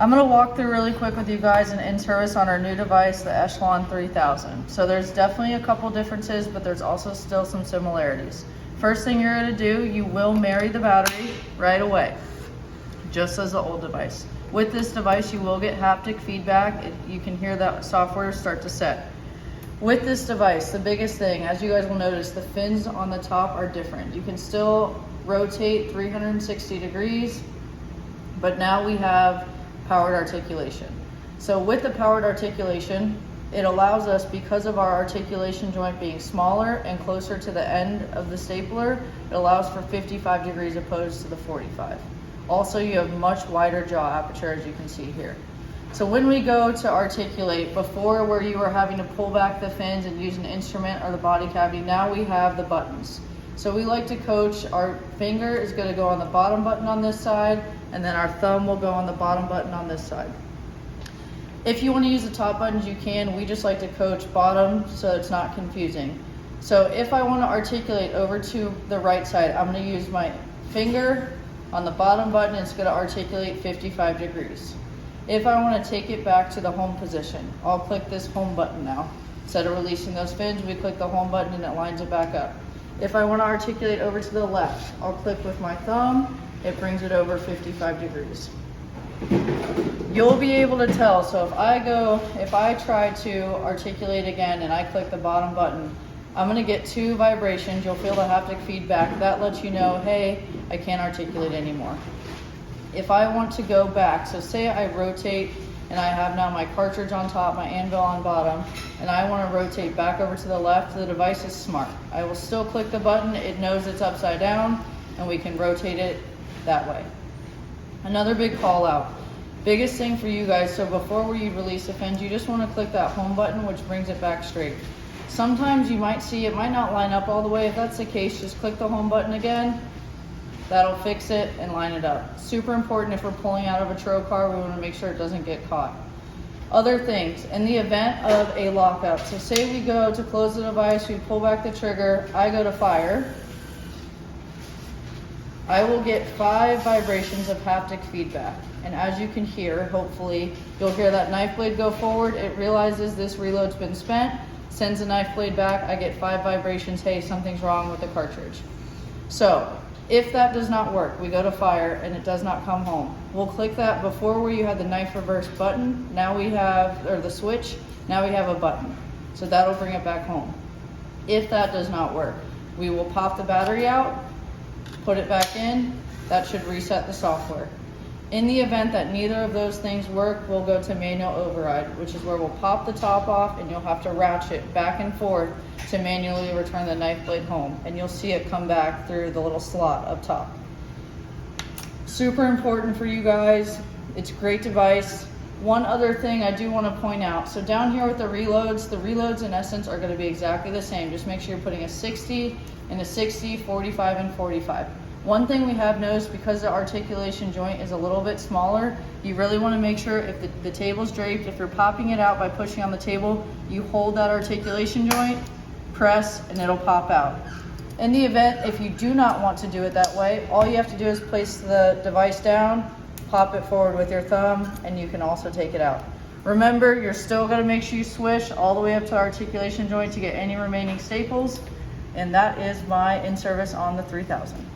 I'm gonna walk through really quick with you guys an in-service on our new device, the Echelon 3000. So there's definitely a couple differences, but there's also still some similarities. First thing you're gonna do, you will marry the battery right away, just as the old device. With this device, you will get haptic feedback. You can hear that software start to set. With this device, the biggest thing, as you guys will notice, the fins on the top are different. You can still rotate 360 degrees, but now we have powered articulation. So with the powered articulation, it allows us, because of our articulation joint being smaller and closer to the end of the stapler, it allows for 55 degrees opposed to the 45. Also, you have much wider jaw aperture, as you can see here. So when we go to articulate, before where you were having to pull back the fins and use an instrument or the body cavity, now we have the buttons. So we like to coach, our finger is gonna go on the bottom button on this side, and then our thumb will go on the bottom button on this side. If you want to use the top buttons, you can. We just like to coach bottom so it's not confusing. So if I want to articulate over to the right side, I'm going to use my finger on the bottom button. It's going to articulate 55 degrees. If I want to take it back to the home position, I'll click this home button now. Instead of releasing those fins, we click the home button and it lines it back up. If I want to articulate over to the left, I'll click with my thumb. It brings it over 55 degrees. You'll be able to tell. So if I try to articulate again and I click the bottom button, I'm gonna get 2 vibrations. You'll feel the haptic feedback. That lets you know, hey, I can't articulate anymore. If I want to go back, so say I rotate and I have now my cartridge on top, my anvil on bottom, and I wanna rotate back over to the left, the device is smart. I will still click the button, it knows it's upside down, and we can rotate it that way. Another big call out. Biggest thing for you guys, so before you release the fins, you just want to click that home button, which brings it back straight. Sometimes you might see it might not line up all the way. If that's the case, just click the home button again. That'll fix it and line it up. Super important if we're pulling out of a tro car, we want to make sure it doesn't get caught. Other things, in the event of a lockup, so say we go to close the device, we pull back the trigger, I go to fire, I will get 5 vibrations of haptic feedback. And as you can hear, hopefully, you'll hear that knife blade go forward. It realizes this reload's been spent, sends the knife blade back. I get 5 vibrations. Hey, something's wrong with the cartridge. So if that does not work, we go to fire and it does not come home. We'll click that before where you had the knife reverse button. Now we have, or the switch, now we have a button. So that'll bring it back home. If that does not work, we will pop the battery out, put it back in. That should reset the software. In the event that neither of those things work, we'll go to manual override, which is where we'll pop the top off and you'll have to ratchet back and forth to manually return the knife blade home. And you'll see it come back through the little slot up top. Super important for you guys. It's a great device. One other thing I do want to point out. So down here with the reloads in essence are going to be exactly the same. Just make sure you're putting a 60 and a 60, 45 and 45. One thing we have noticed, because the articulation joint is a little bit smaller, you really want to make sure if the table's draped, if you're popping it out by pushing on the table, you hold that articulation joint, press, and it'll pop out. In the event, if you do not want to do it that way, all you have to do is place the device down, pop it forward with your thumb, and you can also take it out. Remember, you're still going to make sure you swish all the way up to the articulation joint to get any remaining staples, and that is my in-service on the 3000.